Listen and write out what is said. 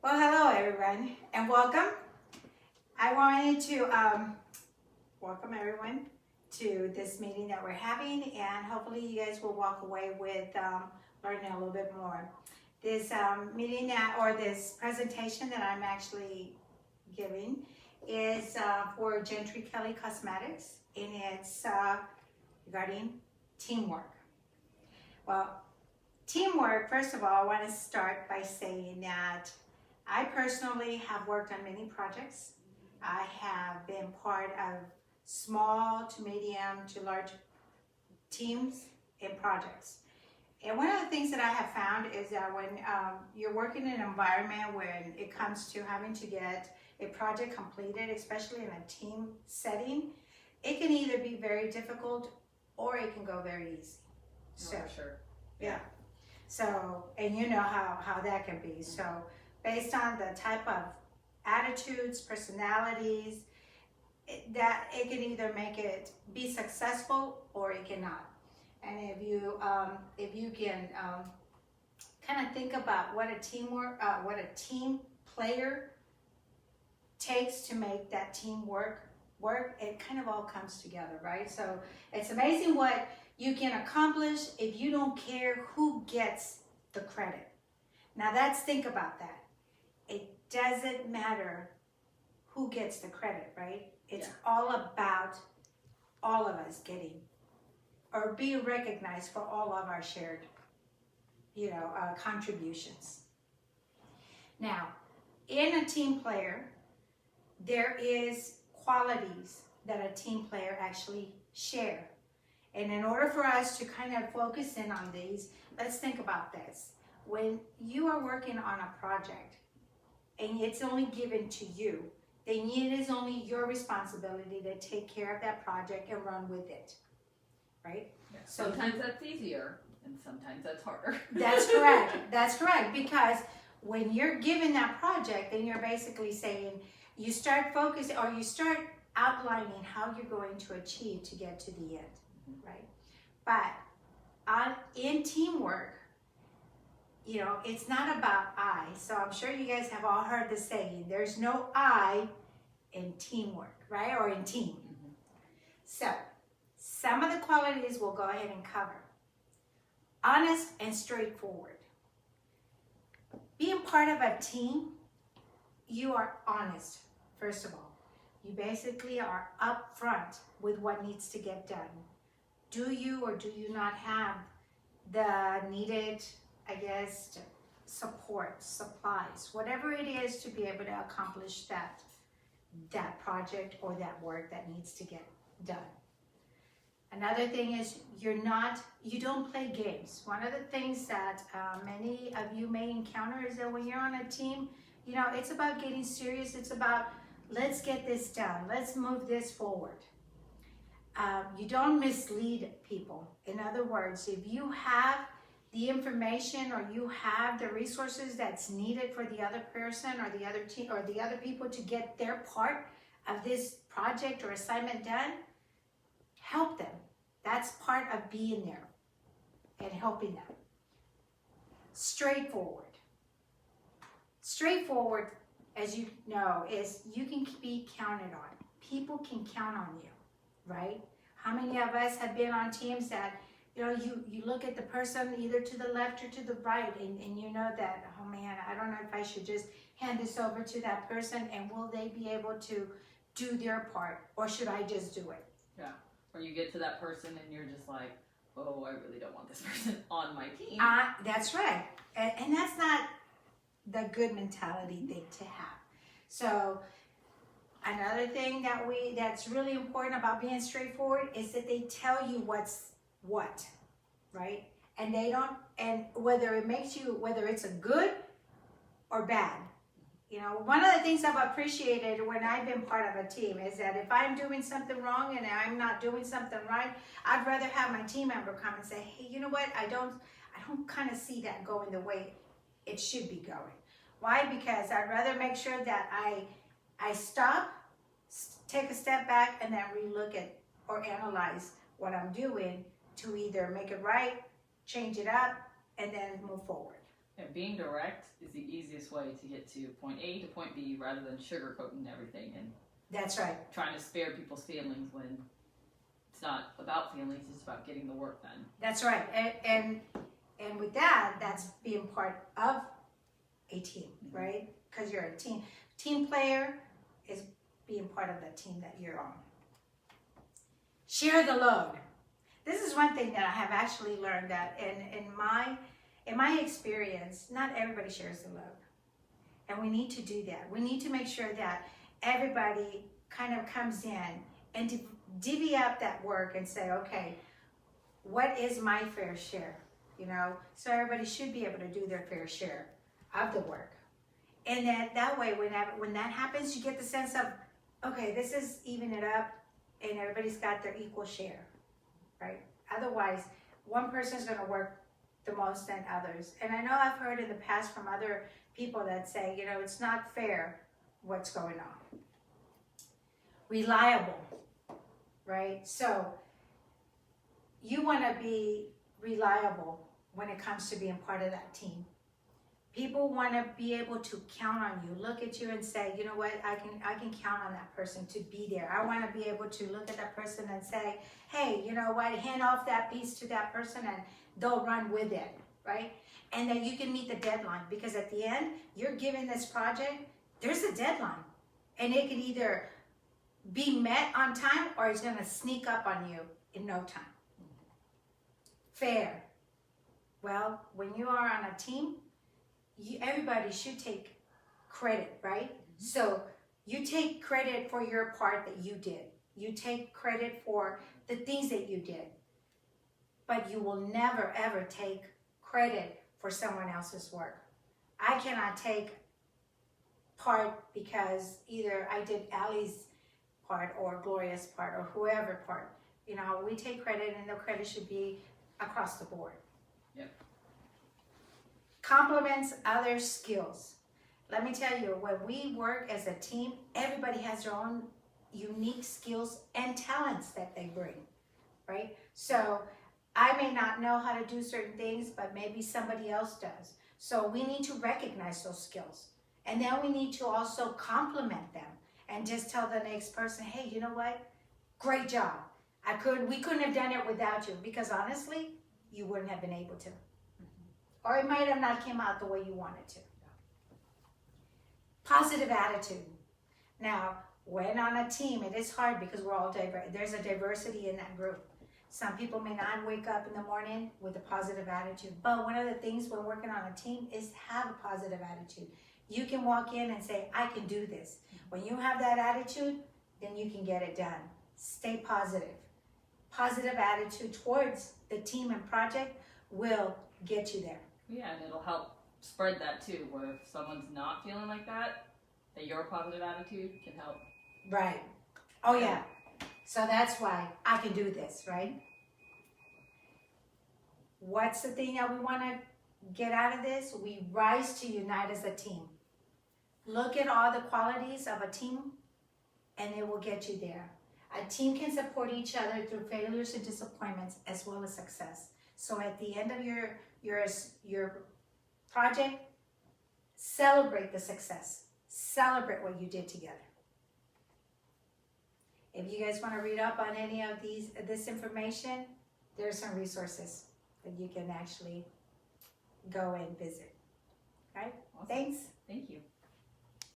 Well, hello everyone, and welcome. I wanted to welcome everyone to this meeting that we're having, and hopefully you guys will walk away with learning a little bit more. This meeting or this presentation that I'm actually giving is for Gentry Kelly Cosmetics, and it's regarding teamwork. Well, teamwork, first of all, I want to start by saying that I personally have worked on many projects. I have been part of small to medium to large teams and projects. And one of the things that I have found is that when you're working in an environment when it comes to having to get a project completed, especially in a team setting, it can either be very difficult or it can go very easy. So, for sure. Yeah. So, and you know how that can be. So, based on the type of attitudes, personalities, that it can either make it be successful or it cannot. And if you can kind of think about what a team player takes to make that team work, it kind of all comes together, right? So it's amazing what you can accomplish if you don't care who gets the credit. Now think about that. It doesn't matter who gets the credit, right? It's all about all of us getting or being recognized for all of our shared, contributions. Now, in a team player, there is qualities that a team player actually share. And in order for us to kind of focus in on these, let's think about this. When you are working on a project and it's only given to you, then it is only your responsibility to take care of that project and run with it, right? Yeah. Sometimes that's easier and sometimes that's harder. That's correct. That's correct. Because when you're given that project, then you're basically saying, you start focusing or you start outlining how you're going to achieve to get to the end, right? But in teamwork, it's not about I. So I'm sure you guys have all heard the saying, there's no I in teamwork, right? Or in team. Mm-hmm. So some of the qualities we'll go ahead and cover. Honest and straightforward. Being part of a team, you are honest, first of all. You basically are upfront with what needs to get done. Do you or do you not have the needed, support, supplies, whatever it is to be able to accomplish that project or that work that needs to get done. Another thing is you don't play games. One of the things that many of you may encounter is that when you're on a team, it's about getting serious. It's about, let's get this done. Let's move this forward. You don't mislead people. In other words, if you have the information or you have the resources that's needed for the other person or the other team or the other people to get their part of this project or assignment done, help them. That's part of being there and helping them. Straightforward. Straightforward, as you know, is you can be counted on. People can count on you, right? How many of us have been on teams that you look at the person either to the left or to the right and you know that, oh man, I don't know if I should just hand this over to that person and will they be able to do their part or should I just do it? Yeah. Or you get to that person and you're just like, oh, I really don't want this person on my team. That's right. And that's not the good mentality thing to have. So another thing that's really important about being straightforward is that they tell you what's what, right? And whether it's a good or bad. One of the things I've appreciated when I've been part of a team is that if I'm doing something wrong and I'm not doing something right, I'd rather have my team member come and say, hey, you know what? I don't kind of see that going the way it should be going. Why? Because I'd rather make sure that I stop, take a step back, and then relook at or analyze what I'm doing to either make it right, change it up, and then move forward. Yeah, being direct is the easiest way to get to point A to point B rather than sugarcoating everything and That's right. trying to spare people's feelings when it's not about feelings, it's about getting the work done. That's right. And with that, that's being part of a team, right? Because you're a team player is being part of the team that you're on. Share the load. This is one thing that I have actually learned that in my experience, not everybody shares the load. And we need to do that. We need to make sure that everybody kind of comes in and divvy up that work and say, okay, what is my fair share? You know, so everybody should be able to do their fair share of the work. And that way, when that happens, you get the sense of, okay, this is even it up and everybody's got their equal share, right? Otherwise, one person's gonna work the most than others. And I know I've heard in the past from other people that say, you know, it's not fair what's going on. Reliable, right? So you wanna be reliable when it comes to being part of that team. People want to be able to count on you, look at you and say, you know what, I can count on that person to be there. I want to be able to look at that person and say, hey, you know what, hand off that piece to that person and they'll run with it, right? And then you can meet the deadline, because at the end, you're given this project, there's a deadline. And it can either be met on time or it's going to sneak up on you in no time. Fair. Well, when you are on a team, everybody should take credit, right? So you take credit for your part that you did. You take credit for the things that you did. But you will never, ever take credit for someone else's work. I cannot take part because either I did Allie's part or Gloria's part or whoever part. You know, we take credit and the credit should be across the board. Yep. Complements other skills. Let me tell you, when we work as a team, everybody has their own unique skills and talents that they bring, right? So I may not know how to do certain things, but maybe somebody else does. So we need to recognize those skills. And then we need to also compliment them and just tell the next person, hey, you know what? Great job. We couldn't have done it without you, because honestly, you wouldn't have been able to. Or it might have not came out the way you wanted to. Positive attitude. Now, when on a team, it is hard because we're all diverse. There's a diversity in that group. Some people may not wake up in the morning with a positive attitude. But one of the things when working on a team is have a positive attitude. You can walk in and say, I can do this. When you have that attitude, then you can get it done. Stay positive. Positive attitude towards the team and project will get you there. Yeah, and it'll help spread that too, where if someone's not feeling like that your positive attitude can help. Right. Oh yeah. So that's why I can do this, right? What's the thing that we want to get out of this? We rise to unite as a team. Look at all the qualities of a team and it will get you there. A team can support each other through failures and disappointments as well as success. So at the end of your project, celebrate the success. Celebrate what you did together. If you guys want to read up on any of this information, there's some resources that you can actually go and visit. Okay? Awesome. Thanks. Thank you.